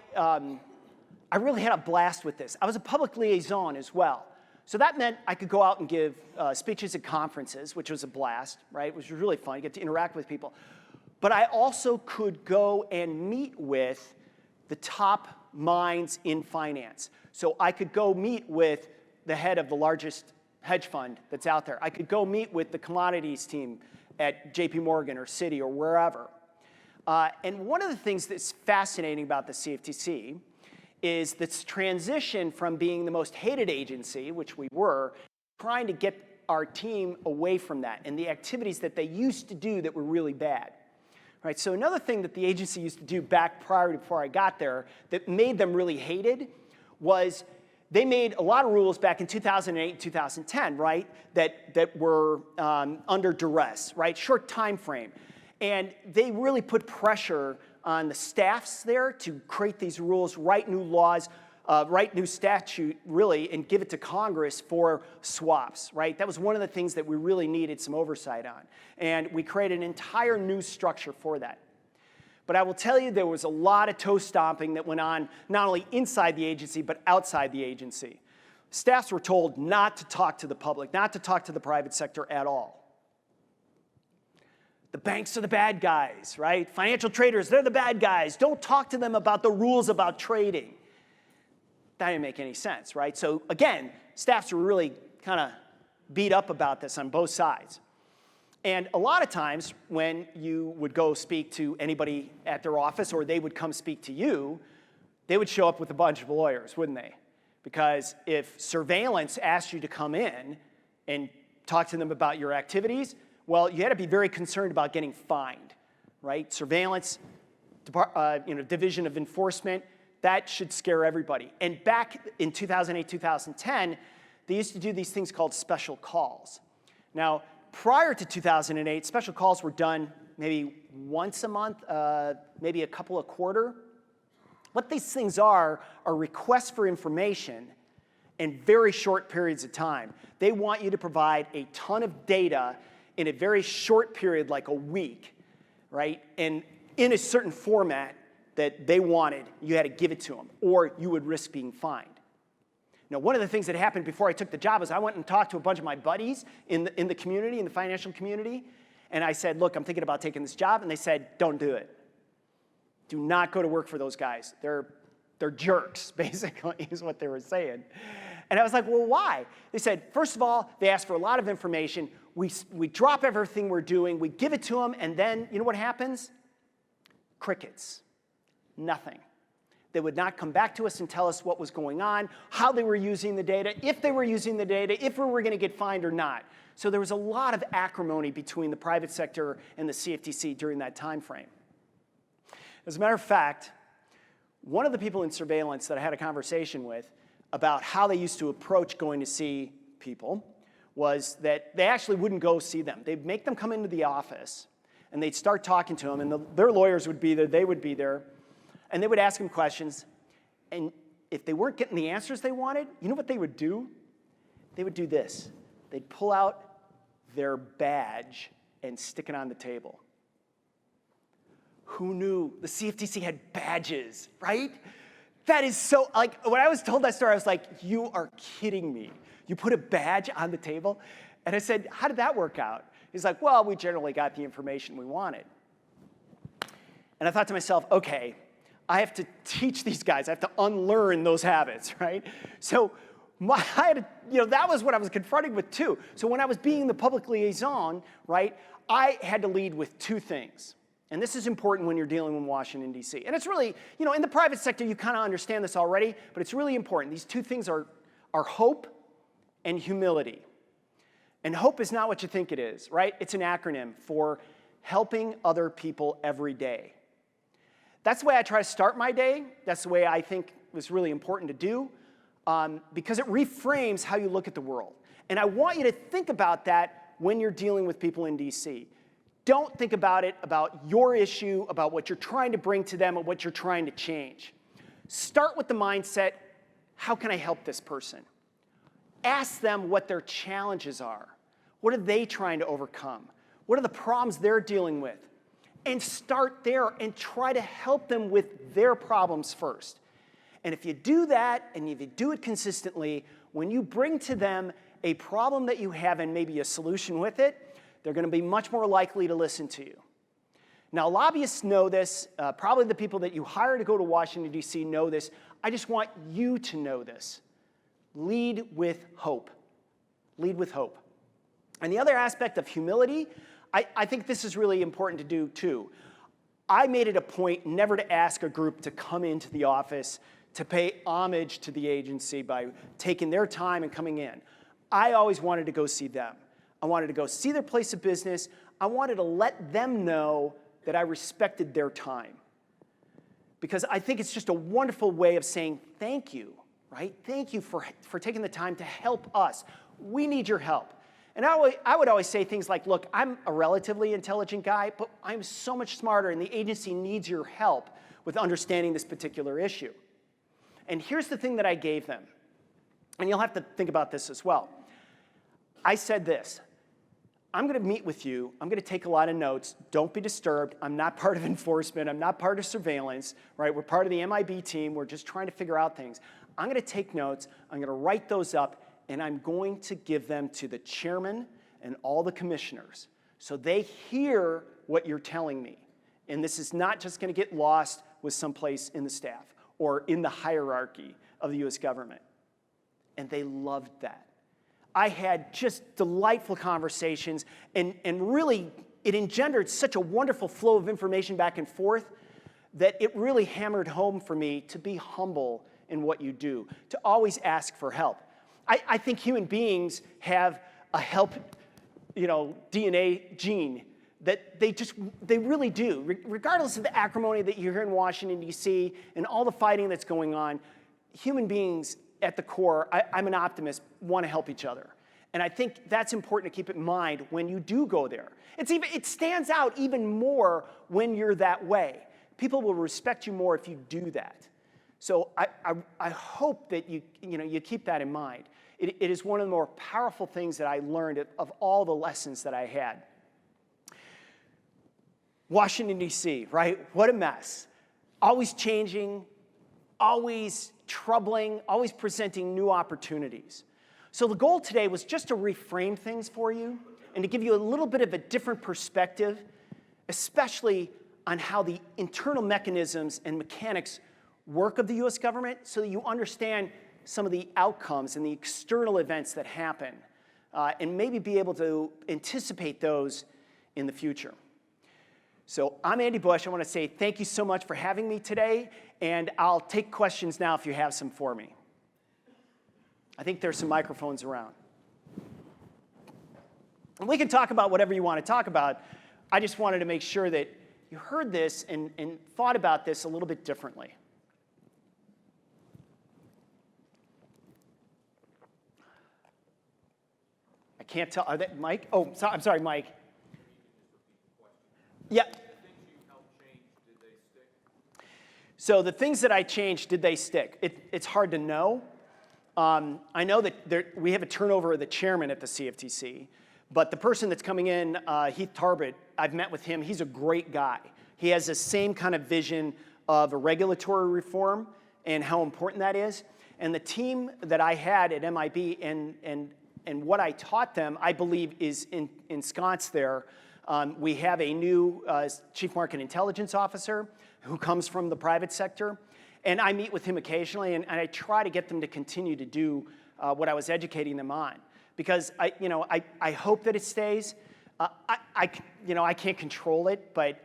Speaker 2: really had a blast with this. I was a public liaison as well. So that meant I could go out and give speeches at conferences, which was a blast, right? Which was really fun. You get to interact with people. But I also could go and meet with the top minds in finance. So I could go meet with the head of the largest hedge fund that's out there. I could go meet with the commodities team at JP Morgan or Citi or wherever. And one of the things that's fascinating about the CFTC is this transition from being the most hated agency, which we were, trying to get our team away from that and the activities that they used to do that were really bad. Right, so another thing that the agency used to do back before I got there that made them really hated was they made a lot of rules back in 2008 and 2010, right, that were under duress, right, short time frame. And they really put pressure on the staffs there to create these rules, write new laws, write new statute, really, and give it to Congress for swaps, right? That was one of the things that we really needed some oversight on. And we created an entire new structure for that. But I will tell you, there was a lot of toe stomping that went on, not only inside the agency, but outside the agency. Staffs were told not to talk to the public, not to talk to the private sector at all. The banks are the bad guys, right? Financial traders, they're the bad guys. Don't talk to them about the rules about trading. That didn't make any sense, right? So again, staffs were really kind of beat up about this on both sides. And a lot of times when you would go speak to anybody at their office or they would come speak to you, they would show up with a bunch of lawyers, wouldn't they? Because if surveillance asked you to come in and talk to them about your activities, well, you had to be very concerned about getting fined, right? Surveillance, Division of Enforcement, that should scare everybody. And back in 2008, 2010, they used to do these things called special calls. Now, prior to 2008, special calls were done maybe once a month, maybe a couple a quarter. What these things are requests for information in very short periods of time. They want you to provide a ton of data in a very short period, like a week, right? And in a certain format that they wanted, you had to give it to them, or you would risk being fined. Now, one of the things that happened before I took the job is I went and talked to a bunch of my buddies in the community, in the financial community, and I said, look, I'm thinking about taking this job, and they said, don't do it. Do not go to work for those guys. They're jerks, basically, is what they were saying. And I was like, well, why? They said, first of all, they asked for a lot of information. We drop everything we're doing, we give it to them, and then, you know what happens? Crickets. Nothing. They would not come back to us and tell us what was going on, how they were using the data, if they were using the data, if we were going to get fined or not. So there was a lot of acrimony between the private sector and the CFTC during that time frame. As a matter of fact, one of the people in surveillance that I had a conversation with about how they used to approach going to see people was that they actually wouldn't go see them. They'd make them come into the office, and they'd start talking to them, and their lawyers would be there, they would be there, and they would ask them questions, And if they weren't getting the answers they wanted, you know what they would do? They would do this. They'd pull out their badge and stick it on the table. Who knew the CFTC had badges, right? That is so, like, when I was told that story, I was like, you are kidding me. You put a badge on the table? And I said, how did that work out? He's like, well, we generally got the information we wanted. And I thought to myself, okay, I have to teach these guys. I have to unlearn those habits, right? So that was what I was confronting with too. So when I was being the public liaison, right, I had to lead with two things. And this is important when you're dealing with Washington, D.C. And it's really, in the private sector, you kind of understand this already, but it's really important. These two things are hope and humility. And hope is not what you think it is, right? It's an acronym for helping other people every day. That's the way I try to start my day. That's the way I think was really important to do, because it reframes how you look at the world. And I want you to think about that when you're dealing with people in D.C. Don't think about it about your issue, about what you're trying to bring to them, or what you're trying to change. Start with the mindset, how can I help this person? Ask them what their challenges are. What are they trying to overcome? What are the problems they're dealing with? And start there and try to help them with their problems first. And if you do that, and if you do it consistently, when you bring to them a problem that you have and maybe a solution with it, they're going to be much more likely to listen to you. Now, lobbyists know this. Probably the people that you hire to go to Washington, D.C. know this. I just want you to know this. Lead with hope. Lead with hope. And the other aspect of humility, I think this is really important to do too. I made it a point never to ask a group to come into the office to pay homage to the agency by taking their time and coming in. I always wanted to go see them. I wanted to go see their place of business. I wanted to let them know that I respected their time. Because I think it's just a wonderful way of saying thank you, right? Thank you for taking the time to help us. We need your help. And I would always say things like, look, I'm a relatively intelligent guy, but I'm so much smarter, and the agency needs your help with understanding this particular issue. And here's the thing that I gave them. And you'll have to think about this as well. I said this. I'm going to meet with you. I'm going to take a lot of notes. Don't be disturbed. I'm not part of enforcement. I'm not part of surveillance, right? We're part of the MIB team. We're just trying to figure out things. I'm going to take notes. I'm going to write those up, and I'm going to give them to the chairman and all the commissioners so they hear what you're telling me. And this is not just going to get lost with someplace in the staff or in the hierarchy of the U.S. government. And they loved that. I had just delightful conversations, and really it engendered such a wonderful flow of information back and forth that it really hammered home for me to be humble in what you do, to always ask for help. I think human beings have a help, DNA gene that they really do. Regardless of the acrimony that you hear in Washington, D.C., and all the fighting that's going on, human beings at the core, I'm an optimist, want to help each other. And I think that's important to keep in mind when you do go there. It stands out even more when you're that way. People will respect you more if you do that. So I hope that you keep that in mind. It is one of the more powerful things that I learned of all the lessons that I had. Washington, D.C., right? What a mess. Always changing, always troubling, always presenting new opportunities. So the goal today was just to reframe things for you and to give you a little bit of a different perspective, especially on how the internal mechanisms and mechanics work of the U.S. government so that you understand some of the outcomes and the external events that happen, and maybe be able to anticipate those in the future. So I'm Andy Busch. I want to say thank you so much for having me today, and I'll take questions now if you have some for me. I think there's some microphones around. And we can talk about whatever you want to talk about. I just wanted to make sure that you heard this and thought about this a little bit differently. I can't tell. Are that Mike? Oh, I'm sorry, Mike. Yeah. So the things that I changed, did they stick? It's hard to know. I know that we have a turnover of the chairman at the CFTC, but the person that's coming in, Heath Tarbett, I've met with him. He's a great guy. He has the same kind of vision of a regulatory reform and how important that is. And the team that I had at MIB and what I taught them, I believe, is ensconced there. We have a new Chief Market Intelligence Officer who comes from the private sector. And I meet with him occasionally, and I try to get them to continue to do what I was educating them on. Because I hope that it stays. I can't control it, but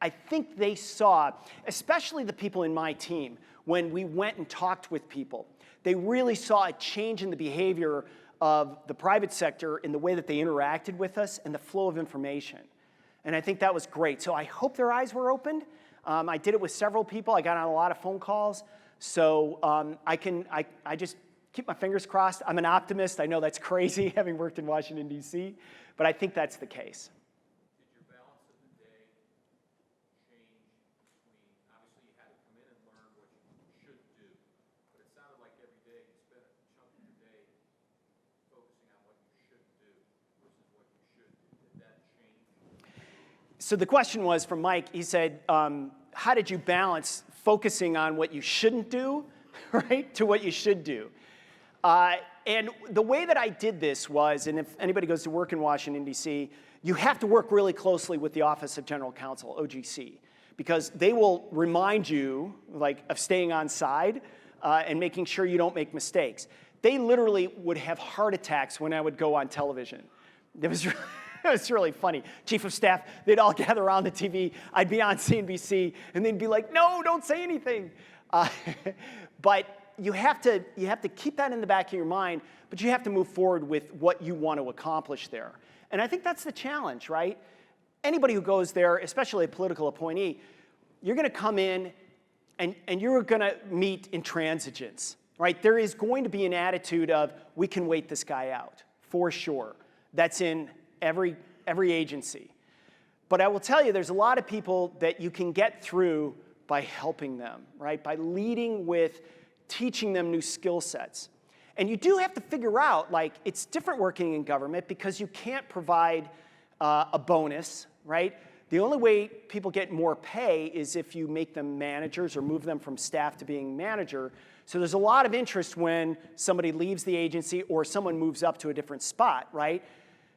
Speaker 2: I think they saw, especially the people in my team, when we went and talked with people, they really saw a change in the behavior of the private sector in the way that they interacted with us and the flow of information. And I think that was great. So I hope their eyes were opened. I did it with several people. I got on a lot of phone calls. So I just keep my fingers crossed. I'm an optimist. I know that's crazy, having worked in Washington, D.C., but I think that's the case.
Speaker 3: Did your balance of the day change between, obviously you had to come in and learn what you should do, but it sounded like every day you spent a chunk of your day focusing on what you should do versus what you should do. Did that change?
Speaker 2: So the question was from Mike. He said, how did you balance focusing on what you shouldn't do, right, to what you should do? And the way that I did this was, and if anybody goes to work in Washington, D.C., you have to work really closely with the Office of General Counsel, OGC, because they will remind you, of staying on side and making sure you don't make mistakes. They literally would have heart attacks when I would go on television. It was really funny. Chief of staff, they'd all gather around the TV. I'd be on CNBC, and they'd be like, no, don't say anything. But you have to keep that in the back of your mind, but you have to move forward with what you want to accomplish there. And I think that's the challenge, right? Anybody who goes there, especially a political appointee, you're going to come in and you're going to meet intransigence, right? There is going to be an attitude of, we can wait this guy out, for sure. That's in every agency. But I will tell you, there's a lot of people that you can get through by helping them, right? By leading with teaching them new skill sets. And you do have to figure out, it's different working in government because you can't provide a bonus, right? The only way people get more pay is if you make them managers or move them from staff to being manager. So there's a lot of interest when somebody leaves the agency or someone moves up to a different spot, right?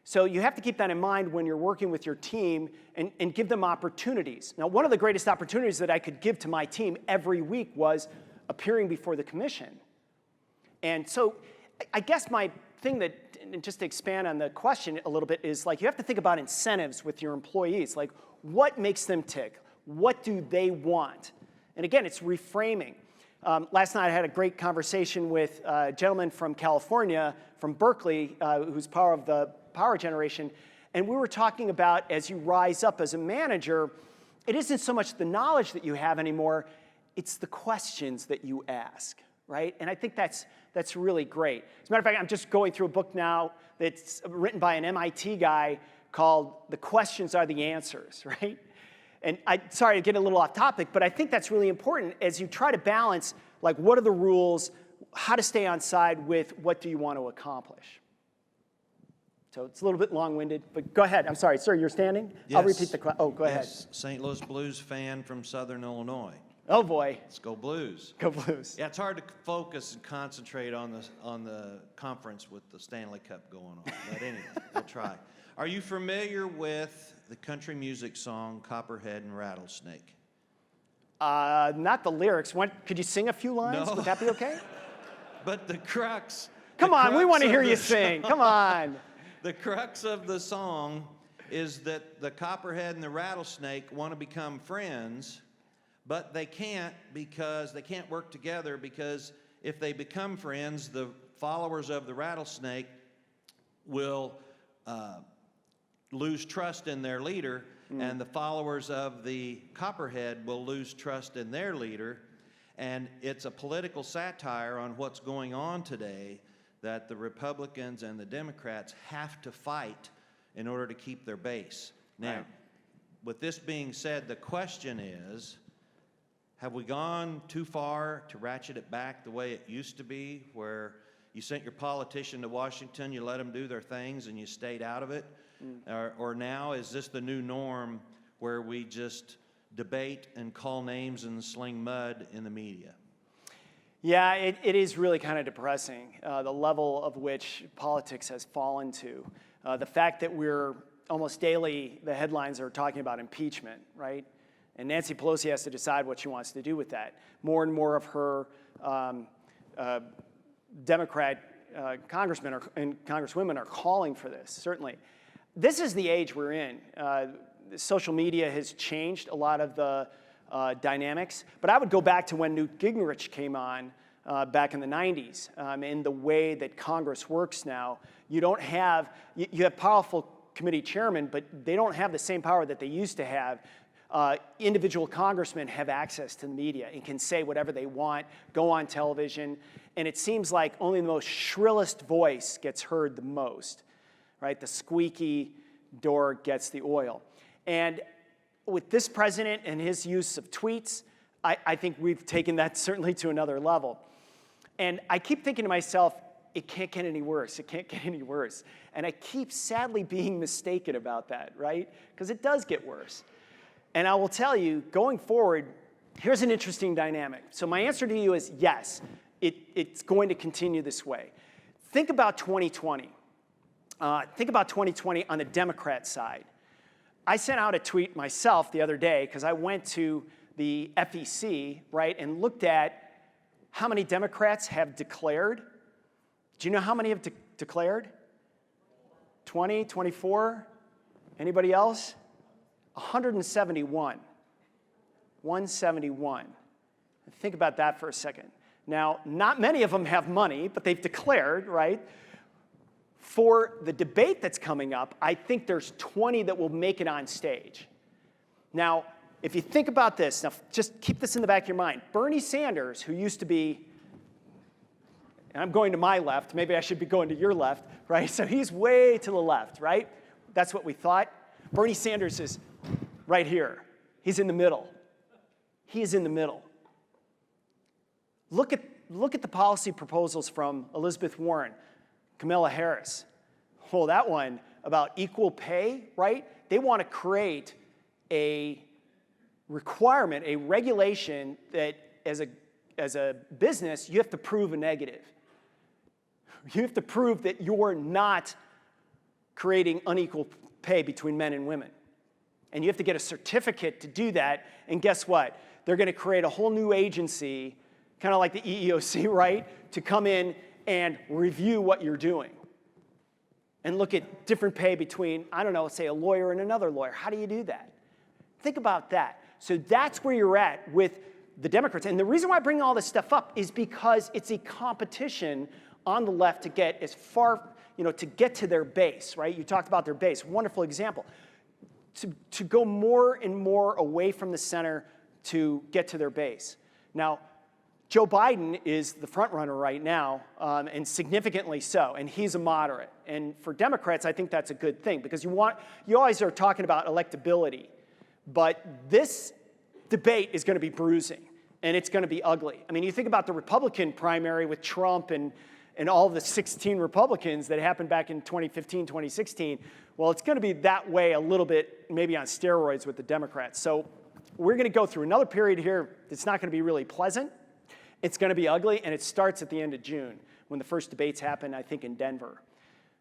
Speaker 2: So you have to keep that in mind when you're working with your team and give them opportunities. Now, one of the greatest opportunities that I could give to my team every week was appearing before the commission. And so I guess my thing that, and just to expand on the question a little bit, is you have to think about incentives with your employees. What makes them tick? What do they want? And again, it's reframing. Last night I had a great conversation with a gentleman from California, from Berkeley, who's part of the power generation. And we were talking about, as you rise up as a manager, it isn't so much the knowledge that you have anymore, it's the questions that you ask, right? And I think that's really great. As a matter of fact, I'm just going through a book now that's written by an MIT guy called The Questions Are the Answers, right? And sorry to get a little off topic, but I think that's really important as you try to balance, what are the rules, how to stay on side with what do you want to accomplish. So it's a little bit long-winded, but go ahead. I'm sorry, sir, you're standing?
Speaker 4: Yes.
Speaker 2: I'll repeat the question. Oh, go ahead.
Speaker 4: St. Louis Blues fan from Southern Illinois.
Speaker 2: Oh, boy.
Speaker 4: Let's go Blues.
Speaker 2: Go Blues.
Speaker 4: Yeah, it's hard to focus and concentrate on the conference with the Stanley Cup going on. But anyway, we'll try. Are you familiar with the country music song Copperhead and Rattlesnake?
Speaker 2: Not the lyrics. Could you sing a few lines?
Speaker 4: No.
Speaker 2: Would that be okay?
Speaker 4: But the crux...
Speaker 2: Come on, we want to hear you sing. Come on.
Speaker 4: The crux of the song is that the Copperhead and the Rattlesnake want to become friends, but they can't because they can't work together, because if they become friends, the followers of the Rattlesnake will lose trust in their leader, and the followers of the Copperhead will lose trust in their leader. And it's a political satire on what's going on today, that the Republicans and the Democrats have to fight in order to keep their base. Now,
Speaker 2: Right.
Speaker 4: with this being said, the question is, have we gone too far to ratchet it back the way it used to be, where you sent your politician to Washington, you let them do their things, and you stayed out of it? Or now is this the new norm where we just debate and call names and sling mud in the media?
Speaker 2: Yeah, it is really kind of depressing, the level of which politics has fallen to. The fact that we're almost daily, the headlines are talking about impeachment, right? And Nancy Pelosi has to decide what she wants to do with that. More and more of her Democrat congressmen and congresswomen are calling for this, certainly. This is the age we're in. Social media has changed a lot of the dynamics, but I would go back to when Newt Gingrich came on back in the 90s. In the way that Congress works now, you have powerful committee chairmen, but they don't have the same power that they used to have. Individual congressmen have access to the media and can say whatever they want, go on television, and it seems like only the most shrillest voice gets heard the most, right? The squeaky door gets the oil. And with this president and his use of tweets, I think we've taken that certainly to another level. And I keep thinking to myself, it can't get any worse. It can't get any worse. And I keep sadly being mistaken about that, right? Because it does get worse. And I will tell you, going forward, here's an interesting dynamic. So my answer to you is yes, it's going to continue this way. Think about 2020. Think about 2020 on the Democrat side. I sent out a tweet myself the other day because I went to the FEC, right, and looked at how many Democrats have declared. Do you know how many have declared? 20, 24? Anybody else? 171. 171. Think about that for a second. Now, not many of them have money, but they've declared, right? For the debate that's coming up, I think there's 20 that will make it on stage. Now, if you think about this, now just keep this in the back of your mind. Bernie Sanders, who used to be, and I'm going to my left, maybe I should be going to your left, right? So he's way to the left, right? That's what we thought. Bernie Sanders is right here. He's in the middle. He is in the middle. Look at the policy proposals from Elizabeth Warren, Kamala Harris. Well, that one about equal pay, right? They want to create a requirement, a regulation that as a business, you have to prove a negative. You have to prove that you're not creating unequal pay between men and women. And you have to get a certificate to do that. And guess what? They're going to create a whole new agency, kind of like the EEOC, right? To come in and review what you're doing. And look at different pay between, I don't know, say a lawyer and another lawyer. How do you do that? Think about that. So that's where you're at with the Democrats. And the reason why I bring all this stuff up is because it's a competition on the left to get as far, to get to their base, right? You talked about their base. Wonderful example. To go more and more away from the center to get to their base. Now, Joe Biden is the front runner right now, and significantly so, and he's a moderate. And for Democrats, I think that's a good thing because you always are talking about electability, but this debate is going to be bruising, and it's going to be ugly. I mean, you think about the Republican primary with Trump and all the 16 Republicans that happened back in 2015, 2016. Well, it's going to be that way a little bit, maybe on steroids with the Democrats. So we're going to go through another period here that's not going to be really pleasant. It's going to be ugly, and it starts at the end of June when the first debates happen, I think, in Denver.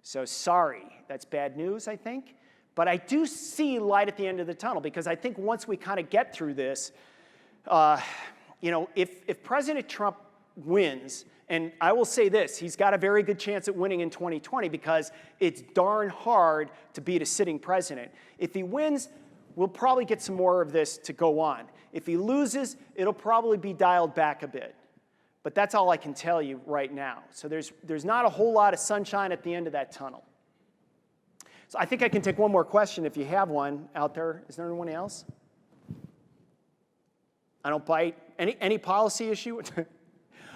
Speaker 2: So sorry, that's bad news, I think. But I do see light at the end of the tunnel because I think once we kind of get through this, if President Trump wins, and I will say this, he's got a very good chance at winning in 2020 because it's darn hard to beat a sitting president. If he wins, we'll probably get some more of this to go on. If he loses, it'll probably be dialed back a bit. But that's all I can tell you right now. So there's not a whole lot of sunshine at the end of that tunnel. So I think I can take one more question if you have one out there. Is there anyone else? I don't bite. Any policy issue?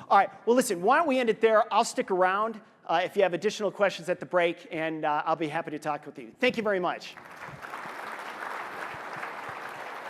Speaker 2: All right, well, listen, why don't we end it there? I'll stick around if you have additional questions at the break, and I'll be happy to talk with you. Thank you very much.